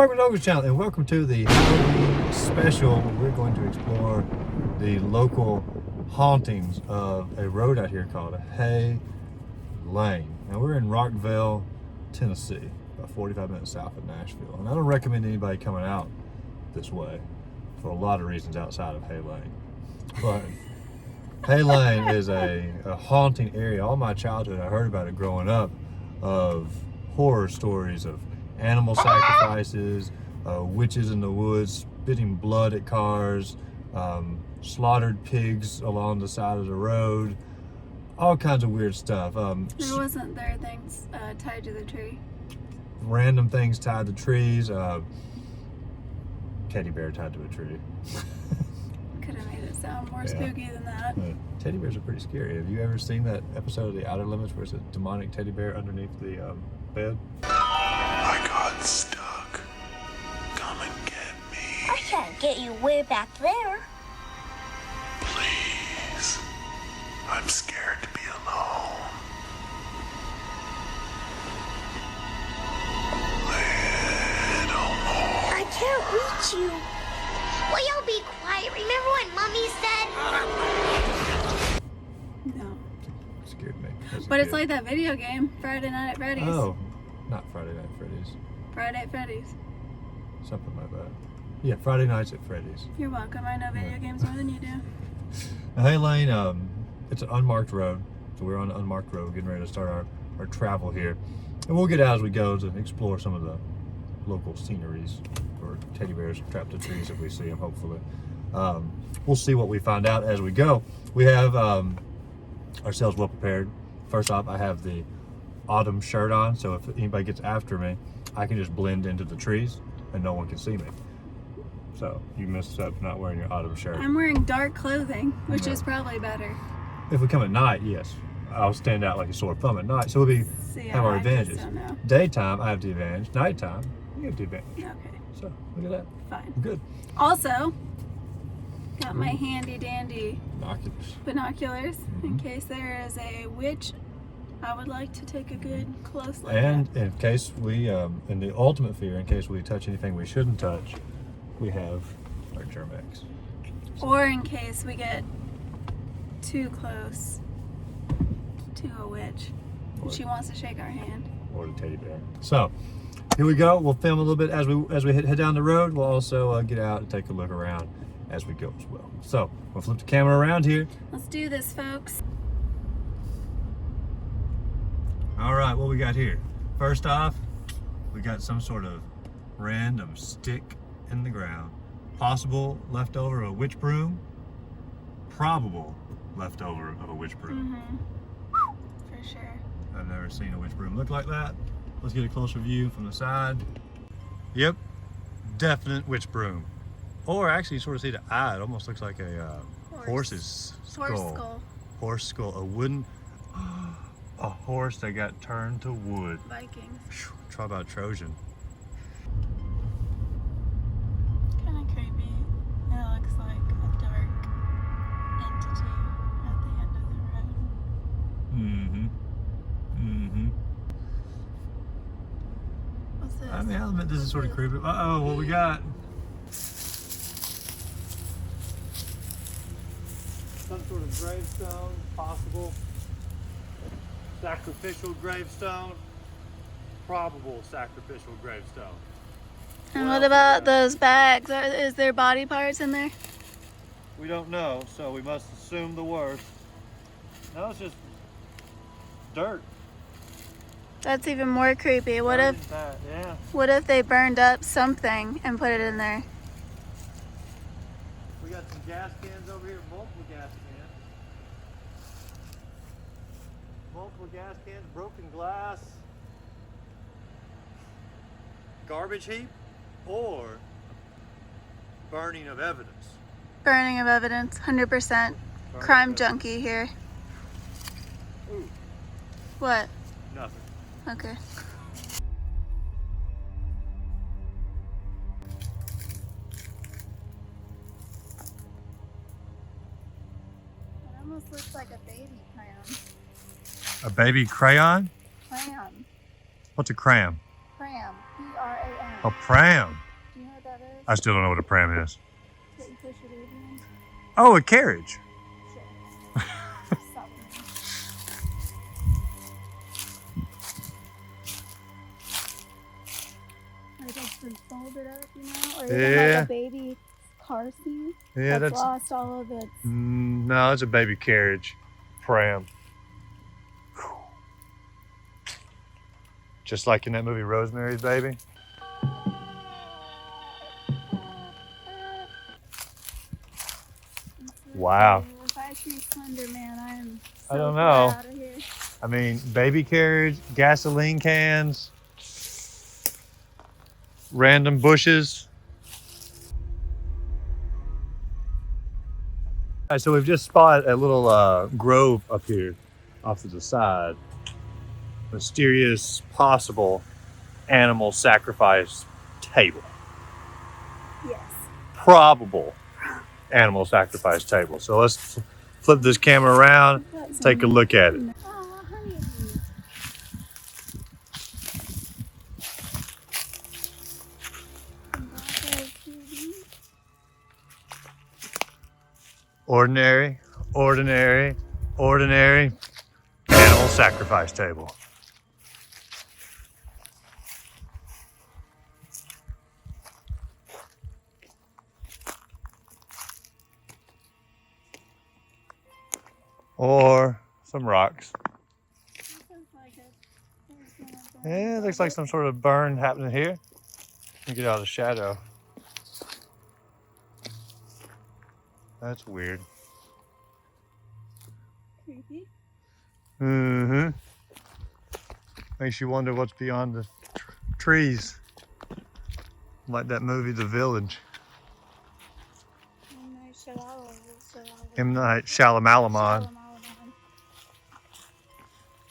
Welcome to Ogles Channel and welcome to the Halloween special. We're going to explore the local hauntings of a road out here called Hay Lane. Now we're in Rockvale, Tennessee, about 45 minutes south of Nashville. And I don't recommend anybody coming out this way for a lot of reasons outside of Hay Lane. But Hay Lane is a haunting area. All my childhood I heard about it growing up, of horror stories of animal sacrifices, witches in the woods spitting blood at cars, slaughtered pigs along the side of the road, all kinds of weird stuff. There wasn't there things tied to the tree? Random things tied to trees. Teddy bear tied to a tree. Could have made it sound more spooky than that. Teddy bears are pretty scary. Have you ever seen that episode of The Outer Limits where it's a demonic teddy bear underneath the bed? I got stuck. Come and get me. I can't get you way back there. Please. I'm scared to be alone. Little more. I can't reach you. Will you be quiet? Remember what Mommy said? No. Scared me. as a But it's kid. like that video game, Friday Night at Freddy's. Oh, not Friday Night at Freddy's. Friday at Freddy's. Something like that. Yeah, Friday nights at Freddy's. You're welcome. I know video games more than you do. Now, Hay Lane, it's an unmarked road. So we're on an unmarked road, getting ready to start our travel here. And we'll get out as we go to explore some of the local sceneries or teddy bears trapped in trees if we see them, hopefully. We'll see what we find out as we go. We have ourselves well prepared. First off, I have the autumn shirt on, so if anybody gets after me, I can just blend into the trees and no one can see me. So you messed up not wearing your autumn shirt. I'm wearing dark clothing, which Yeah. is probably better. If we come at night, yes, I'll stand out like a sore thumb at night. So we'll See, have our I just advantages. don't know. Daytime, I have the advantage. Nighttime, you have the advantage. Okay, So look at that. fine. We're good. Also, got my handy dandy Binoculars. binoculars in Mhm. case there is a witch. I would like to take a good close look And at. in case we, in the ultimate fear, in case we touch anything we shouldn't touch, we have our Germex. Or in case we get too close to a witch and she wants to shake our hand. Or the teddy bear. So here we go. We'll film a little bit as we head down the road. We'll also get out and take a look around as we go as well. So we'll flip the camera around here. Let's do this, folks. All right, what we got here? First off, we got some sort of random stick in the ground. Possible leftover of a witch broom. Probable leftover of a witch broom. For sure. I've never seen a witch broom look like that. Let's get a closer view from the side. Yep, definite witch broom. Or actually, you sort of see the eye. It almost looks like a horse's skull. Horse skull. Horse skull. A wooden, a horse that got turned to wood. Vikings. Phew, try about Trojan. Kind of creepy. It looks like a dark entity at the end of the road. Mm-hmm. Mm-hmm. What's this? I mean, I'll admit this is sort of creepy. Uh-oh, what we got? Some sort of gravestone, possible. Sacrificial gravestone. Probable sacrificial gravestone. And what about those bags? Is there body parts in there? We don't know, so we must assume the worst. No, it's just dirt. That's even more creepy. What Dirt if and fat, yeah. what if they burned up something and put it in there? We got some gas cans over here, multiple gas cans. Multiple gas cans, broken glass, garbage heap, or burning of evidence. Burning of evidence, 100%. Burning Crime of junkie here. Ooh, What? nothing. Okay. It almost looks like a baby crayon. A baby crayon? Crayon. What's a cram? Cram. C-R-A-M. A pram. Do you know what that is? I still don't know what a pram is. What you push your baby in? Oh, a carriage. Sure. Stop with me. Like it's been folded up, you know? Or even Yeah. like a baby car seat Yeah, that's that's lost all of its... no, it's a baby carriage. Pram. Just like in that movie Rosemary's Baby. Wow. If I see Slender Man, I am so I don't far know. out of here. I mean, baby carriage, gasoline cans, random bushes. All right, so we've just spotted a little grove up here off to the side. Mysterious, possible animal sacrifice table. Yes. Probable animal sacrifice table. So let's flip this camera around, take a look at it. Oh, honeybees. Ordinary, ordinary, ordinary animal sacrifice table. Or some rocks. Yeah, it looks like some sort of burn happening here. Let me get out of the shadow. That's weird. Creepy. Mm-hmm. Makes you wonder what's beyond the trees. Like that movie, The Village. M. Night Shyamalan.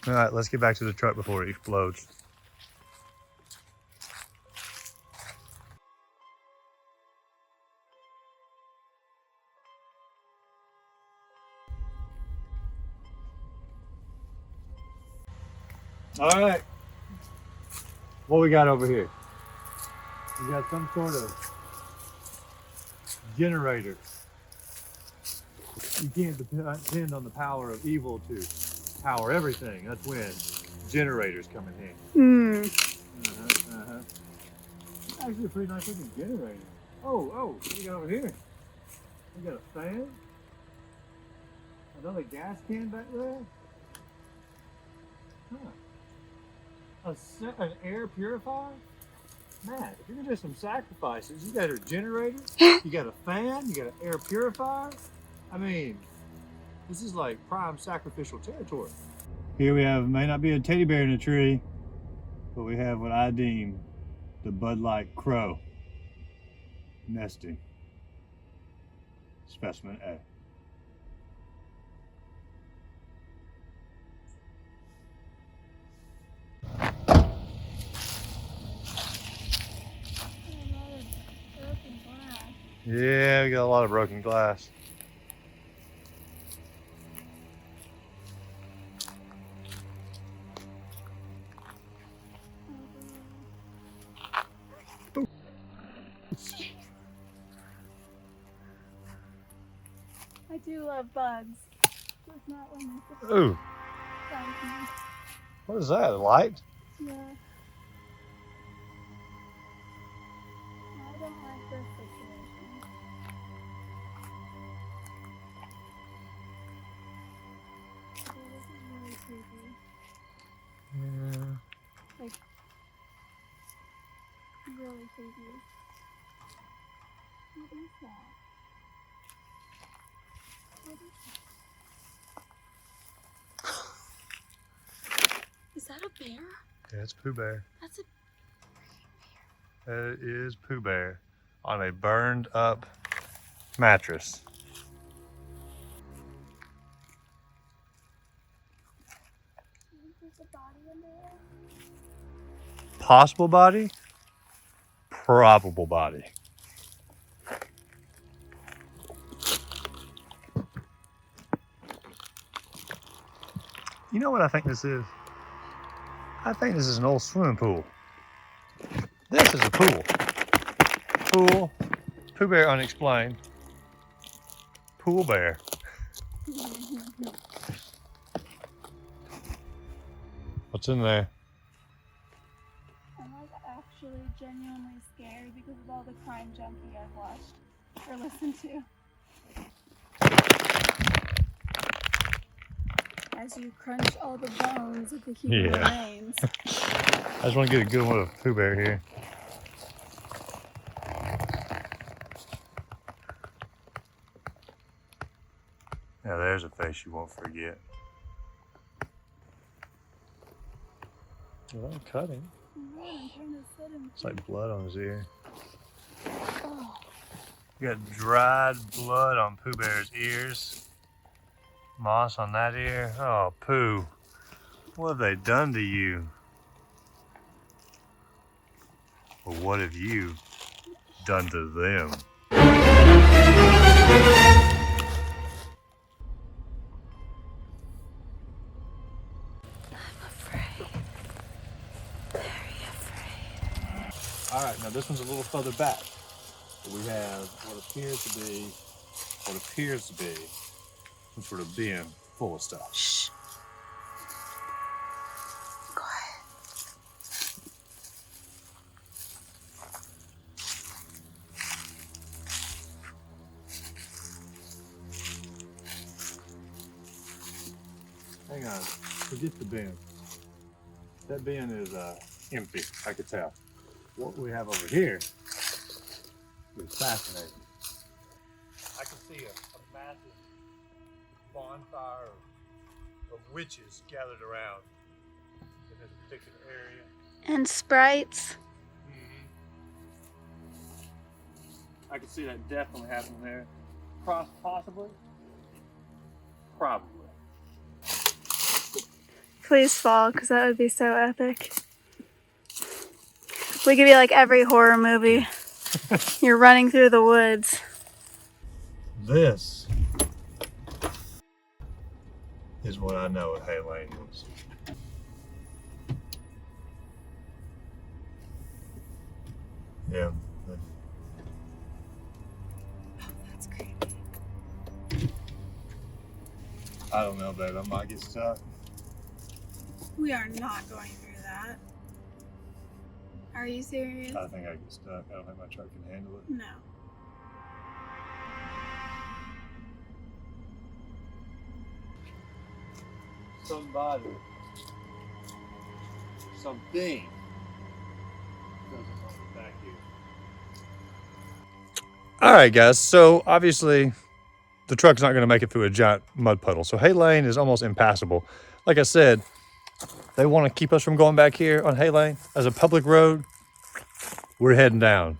All right, let's get back to the truck before it explodes. All right. What we got over here? We got some sort of generator. You can't depend on the power of evil to power everything. That's when generators come in handy. Actually, a pretty nice looking generator. Oh, what we got over here? We got a fan. Another gas can back there. Huh. An air purifier? Matt, if you're gonna do some sacrifices, you got a generator, you got a fan, you got an air purifier. I mean, this is like prime sacrificial territory. Here we have, may not be a teddy bear in a tree, but we have what I deem the Bud Light crow nesting. Specimen A. Yeah, we got a lot of broken glass. I do love bugs. Just not when they Ooh, bite me. what is that, a light? Yeah. I don't like this situation. Okay, this is really creepy. Yeah. Like, really creepy. What is that? What is that? Is that a bear? Yeah, it's Pooh Bear. That's a... That is Pooh Bear on a burned up mattress. There's a body under there? Possible body? Probable body. You know what I think this is? I think this is an old swimming pool. This is a pool. Pool. Pooh Bear unexplained. Pooh Bear. What's in there? I'm like actually genuinely scared because of all the crime junkie I've watched or listened to. As you crunch all the bones of the human remains. I just want to get a good one of Pooh Bear here. Now there's a face you won't forget. Well, I'm cutting. I'm trying to sit him. It's like blood on his ear. Oh. You got dried blood on Pooh Bear's ears. Moss on that ear. Oh, Pooh. What have they done to you? Or what have you done to them? All right, now this one's a little further back. We have what appears to be some sort of bin full of stuff. Shh. Quiet. Hang on, forget the bin. That bin is empty, I could tell. What we have over here is fascinating. I can see a massive bonfire of witches gathered around in this particular area. And sprites. I can see that definitely happening there. Possibly? Probably. Please fall, because that would be so epic. We could be like every horror movie. You're running through the woods. This is what I know a Hay Lane is. Yeah. That's creepy. I don't know, babe. I might get stuck. We are not going through that. Are you serious? I think I get stuck. I don't think my truck can handle it. No. Somebody, something doesn't want me back here. All right, guys. So obviously, the truck's not going to make it through a giant mud puddle. So Hay Lane is almost impassable. Like I said, they want to keep us from going back here on Hay Lane as a public road. We're heading down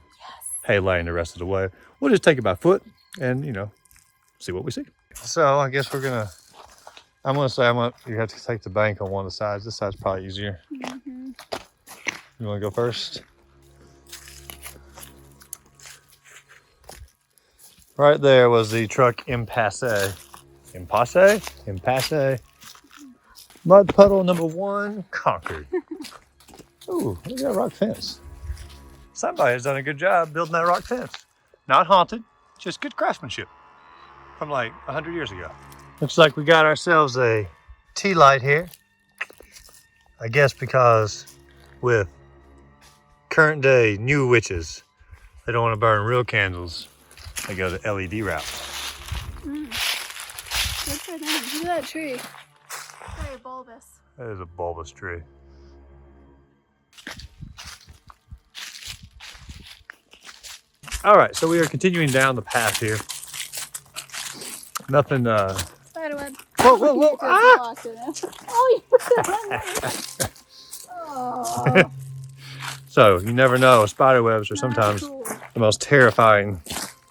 Hay Lane the rest of the way. We'll just take it by foot and, you know, see what we see. So I guess I'm gonna say you have to take the bank on one of the sides. This side's probably easier. Mm-hmm. You wanna go first? Right there was the truck impasse. Impasse. Mud puddle number 1 conquered. Ooh, look at that rock fence. Somebody has done a good job building that rock fence. Not haunted, just good craftsmanship from like 100 years ago. Looks like we got ourselves a tea light here. I guess because with current day new witches, they don't want to burn real candles. They go the LED route. Good for them. Look at that tree. Very bulbous. That is a bulbous tree. All right, so we are continuing down the path here. Nothing, Spiderweb. Whoa, whoa, whoa, Ah! Oh, you Oh. So you never know, spider webs are sometimes Cool. the most terrifying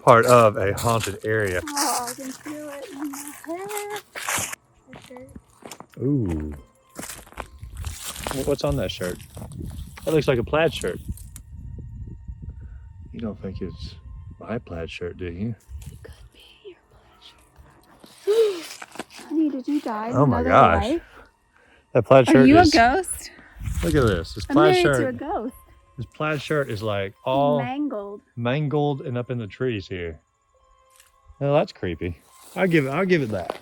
part of a haunted area. Oh, I can feel it in my hair. Okay. Ooh. What's on that shirt? That looks like a plaid shirt. You don't think it's my plaid shirt, do you? It could be your plaid shirt. Honey, did you die? Oh my gosh. Life? That plaid shirt Are you is... a ghost? Look at this. This I'm plaid married shirt. to a ghost. This plaid shirt is like all mangled and up in the trees here. Well, that's creepy. I'll give it that.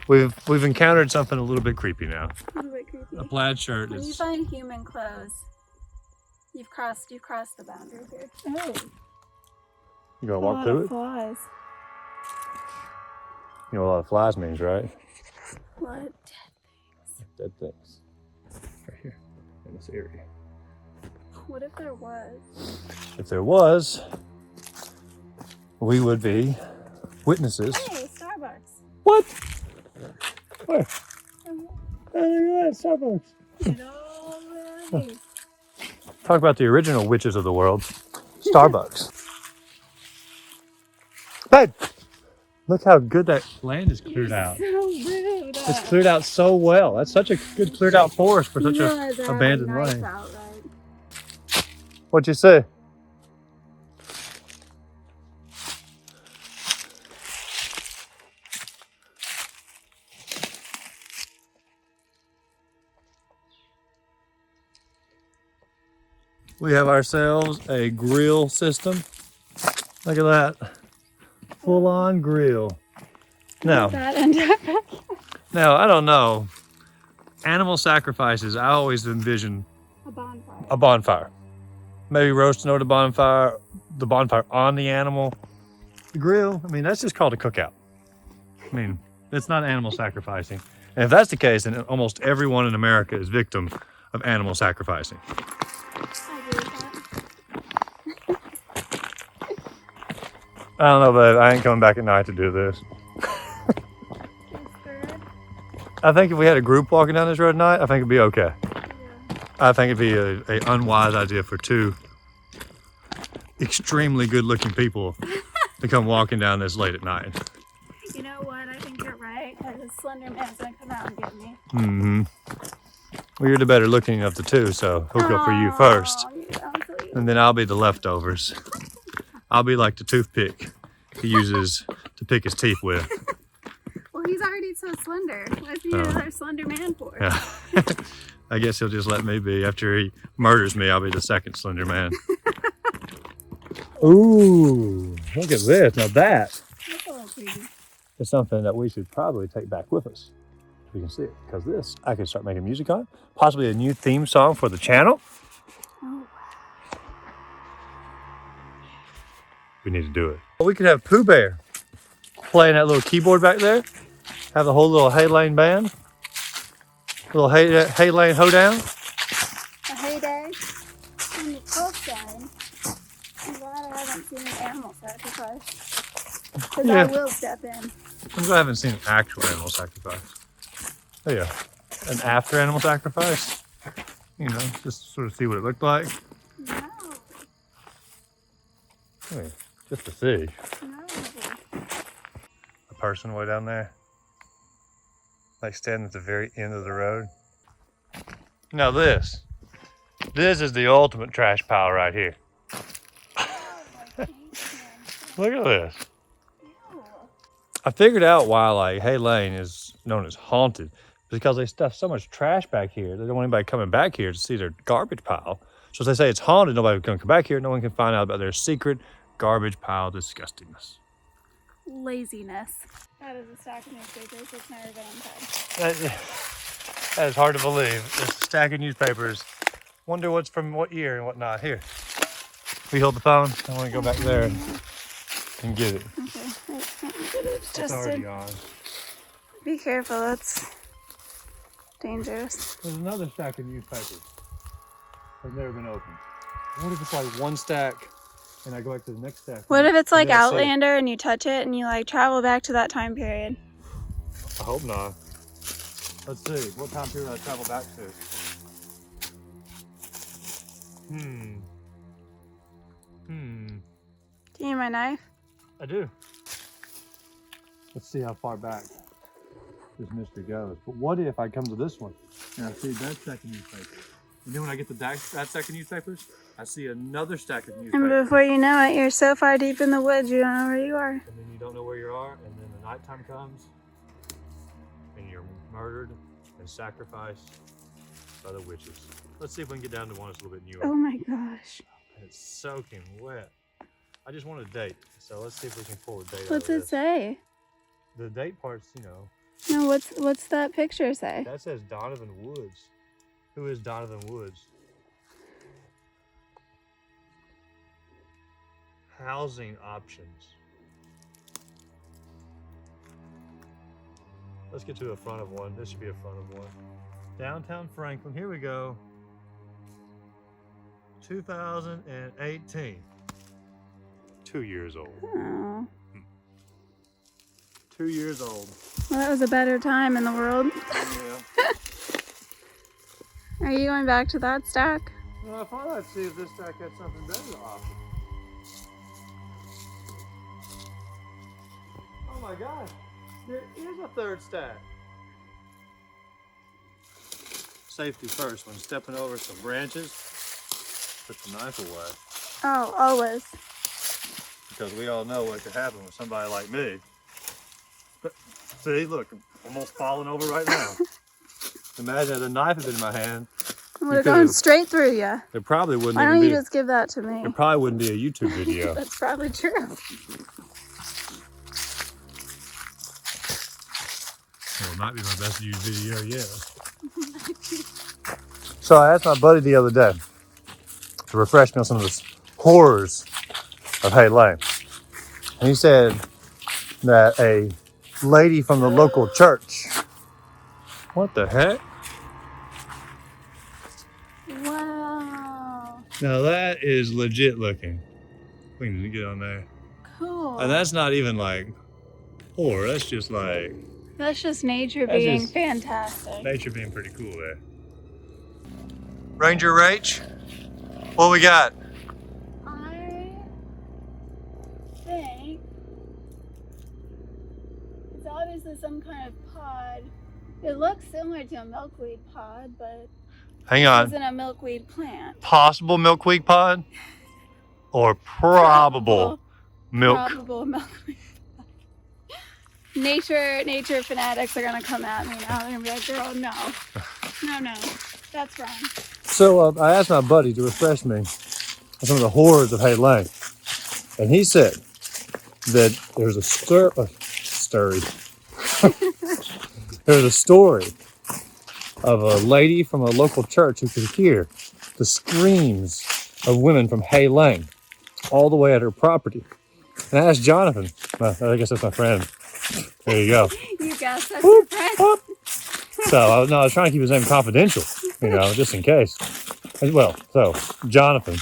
We've encountered something a little bit creepy now. A little bit creepy. A plaid shirt When you is. find human clothes, you've crossed the boundary here. Oh. You gonna walk through it? Flies. You know what a lot of flies means, right? What? Dead things. Right here in this area. What if there was? If there was, we would be witnesses. Hey, Starbucks. What? Where? Hey, Starbucks. No. Talk about the original witches of the world. Starbucks. Hey! Look how good that land is cleared out. So rude. It's cleared out so well. That's such a good cleared out forest for such a abandoned lane. Out, right? What'd you say? We have ourselves a grill system. Look at that. Full on grill. Now, I don't know. Animal sacrifices, I always envision a bonfire. Maybe roasting over the bonfire on the animal. The grill, I mean, that's just called a cookout. I mean, it's not animal sacrificing. And if that's the case, then almost everyone in America is victim of animal sacrificing. I don't know, babe. I ain't coming back at night to do this. I think if we had a group walking down this road at night, I think it'd be okay. Yeah. I think it'd be a unwise idea for two extremely good-looking people to come walking down this late at night. You know what? I think you're right. Because the Slender Man's gonna come out and get me. Mm-hmm. Well, you're the better looking of the two, so he'll go for you first. And then I'll be the leftovers. I'll be like the toothpick he uses to pick his teeth with. Well, he's already so slender. What's he another Slender Man for? Yeah. I guess he'll just let me be. After he murders me, I'll be the second Slender Man. Ooh, look at this. Now that is something that we should probably take back with us. We can see it, because this I can start making music on. Possibly a new theme song for the channel. Oh. We need to do it. We could have Pooh Bear playing that little keyboard back there. Have the whole little Hay Lane band. Little Hay Lane hoedown. A heyday. On the plus side, I'm glad I haven't seen an animal sacrifice. Because I will step in. I'm glad I haven't seen an actual animal sacrifice. Oh yeah, an after animal sacrifice. You know, just sort of see what it looked like. No. Hey, just to see. No. A person way down there. Like standing at the very end of the road. Now this is the ultimate trash pile right here. Look at this. I figured out why like Hay Lane is known as haunted, because they stuff so much trash back here. They don't want anybody coming back here to see their garbage pile. So if they say it's haunted, nobody's gonna come back here. No one can find out about their secret garbage pile disgustingness. Laziness. That is a stack of newspapers that's never been untied. That is hard to believe. It's a stack of newspapers. Wonder what's from what year and whatnot. Here. We hold the phone. I want to go back there and get it. Okay. It's It's already gone. Be careful. That's dangerous. There's another stack of newspapers. They've never been opened. What if it's like one stack and I go back to the next stack? What if it's like Outlander and you touch it and you like travel back to that time period? I hope not. Let's see. What time period I travel back to? Do you need my knife? I do. Let's see how far back this mystery goes. But what if I come to this one and I see that stack of newspapers? And then when I get to that stack of newspapers, I see another stack of newspapers. And before you know it, you're so far deep in the woods, you don't know where you are. And then you don't know where you are, and then the nighttime comes, and you're murdered and sacrificed by the witches. Let's see if we can get down to one that's a little bit newer. Oh my gosh. It's soaking wet. I just want a date, so let's see if we can pull a date. What's out of it this. say? The date part's, you know. No, what's that picture say? That says Donovan Woods. Who is Donovan Woods? Housing options. Let's get to the front of one. This should be a front of one. Downtown Franklin. Here we go. 2018. 2 years old. Oh. 2 years old. Well, that was a better time in the world. Yeah. Are you going back to that stack? Well, I thought I'd see if this stack had something better to offer. Oh my gosh, there is a third stack. Safety first. When stepping over some branches, put the knife away. Oh, always. Because we all know what could happen with somebody like me. But, see, look, I'm almost falling over right now. Imagine if the knife had been in my hand. It would have gone straight through you. It probably wouldn't Why even don't be. you just give that to me? It probably wouldn't be a YouTube video. That's probably true. Well, it might be my best used video yet. So I asked my buddy the other day to refresh me on some of the horrors of Hay Lane. And he said that a lady from the local church. What the heck? Wow. Now that is legit looking. We need to get on there. Cool. And that's not even like horror. That's just like That's just nature That's being just- fantastic. nature being pretty cool there. Ranger Rach, what we got? I think it's obviously some kind of pod. It looks similar to a milkweed pod, but Hang it on. isn't a milkweed plant. Possible milkweed pod or probable milk? Probable milkweed pod. Nature fanatics are gonna come at me now. They're gonna be like, girl, no, that's wrong. So I asked my buddy to refresh me on some of the horrors of Hay Lane, and he said that there's a there's a story of a lady from a local church who could hear the screams of women from Hay Lane all the way at her property. And I asked Jonathan, I guess that's my friend. There you go. You guess that's your friend. Whoop. So I was trying to keep his name confidential, just in case. Well, so Jonathan,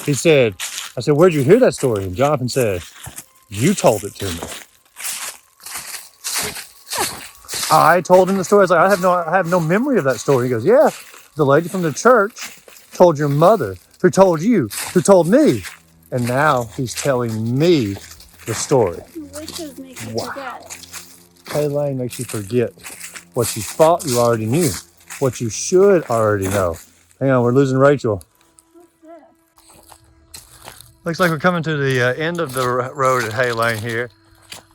he said, I said, where'd you hear that story? And Jonathan said, you told it to me. I told him the story. I was like, I have no memory of that story. He goes, yeah, the lady from the church told your mother, who told you, who told me. And now he's telling me the story. Witches make you Wow. forget. Hay Lane makes you forget what you thought you already knew, what you should already know. Hang on, we're losing Rachel. What's this? Looks like we're coming to the end of the road at Hay Lane here.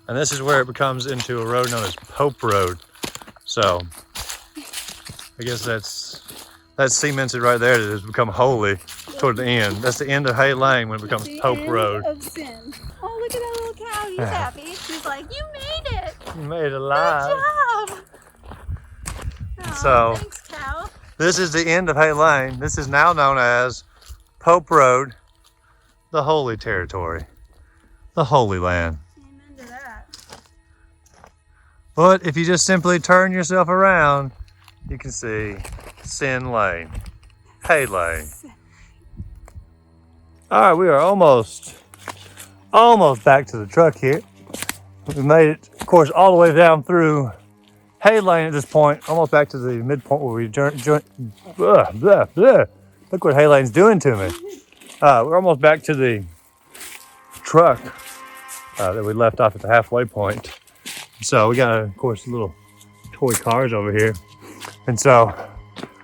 And this is where it becomes into a road known as Pope Road. So, I guess that's cemented right there that has become holy toward the end. That's the end of Hay Lane when it becomes The Pope end road. of sin. Oh, look at that little cow. He's happy. She's like, you made it. You made it Good alive. job. Aw, So- thanks, cow. This is the end of Hay Lane. This is now known as Pope Road, the Holy Territory, the Holy Land. Amen to that. But if you just simply turn yourself around, you can see Sin Lane, Hay Lane. All right, we are almost back to the truck here. We made it, of course, all the way down through Hay Lane at this point, almost back to the midpoint where we Look what Hay Lane's doing to me. We're almost back to the truck that we left off at the halfway point. So we got, of course, little toy cars over here. And so,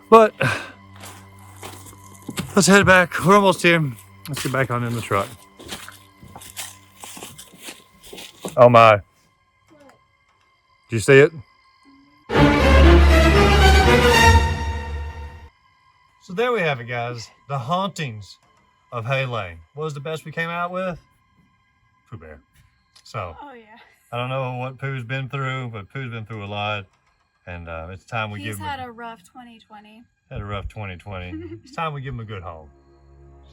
but let's head back. We're almost here. Let's get back on in the truck. Oh my. Did you see it? So there we have it, guys. The hauntings of Hay Lane. What was the best we came out with? Pooh Bear. So, Oh, yeah. I don't know what Pooh's been through, but Pooh's been through a lot. And it's time we give him... He's had a rough 2020. Had a rough 2020. It's time we give him a good home.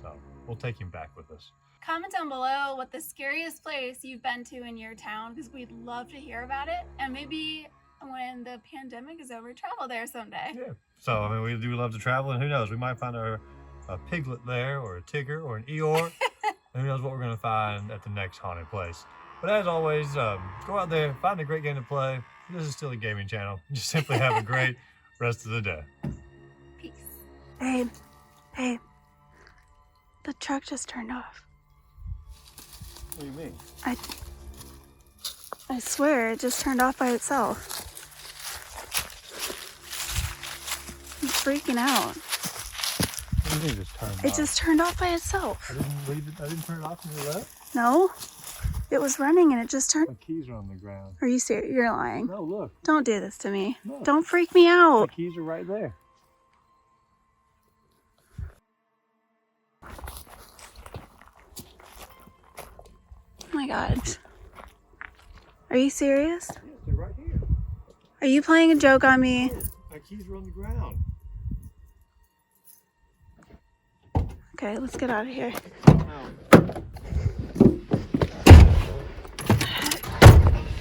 So, we'll take him back with us. Comment down below what the scariest place you've been to in your town, because we'd love to hear about it. And maybe when the pandemic is over, travel there someday. Yeah. So, I mean, we do love to travel, and who knows, we might find a piglet there, or a tigger, or an Eeyore. And who knows what we're going to find at the next haunted place. But as always, go out there, find a great game to play. This is still a gaming channel. Just simply have a great rest of the day. Peace. Babe, babe, the truck just turned off. What do you mean? I swear it just turned off by itself. I'm freaking out. What do you mean it just turned off? It just turned off by itself. I didn't turn it off when you left? No, it was running and it just turned. My keys are on the ground. Are you serious? You're lying. No, look. Don't do this to me. No. Don't freak me out. My keys are right there. Oh my God. Are you serious? Yes, they're right here. Are you playing a joke on me? My keys are on the ground. Okay, let's get out of here. No.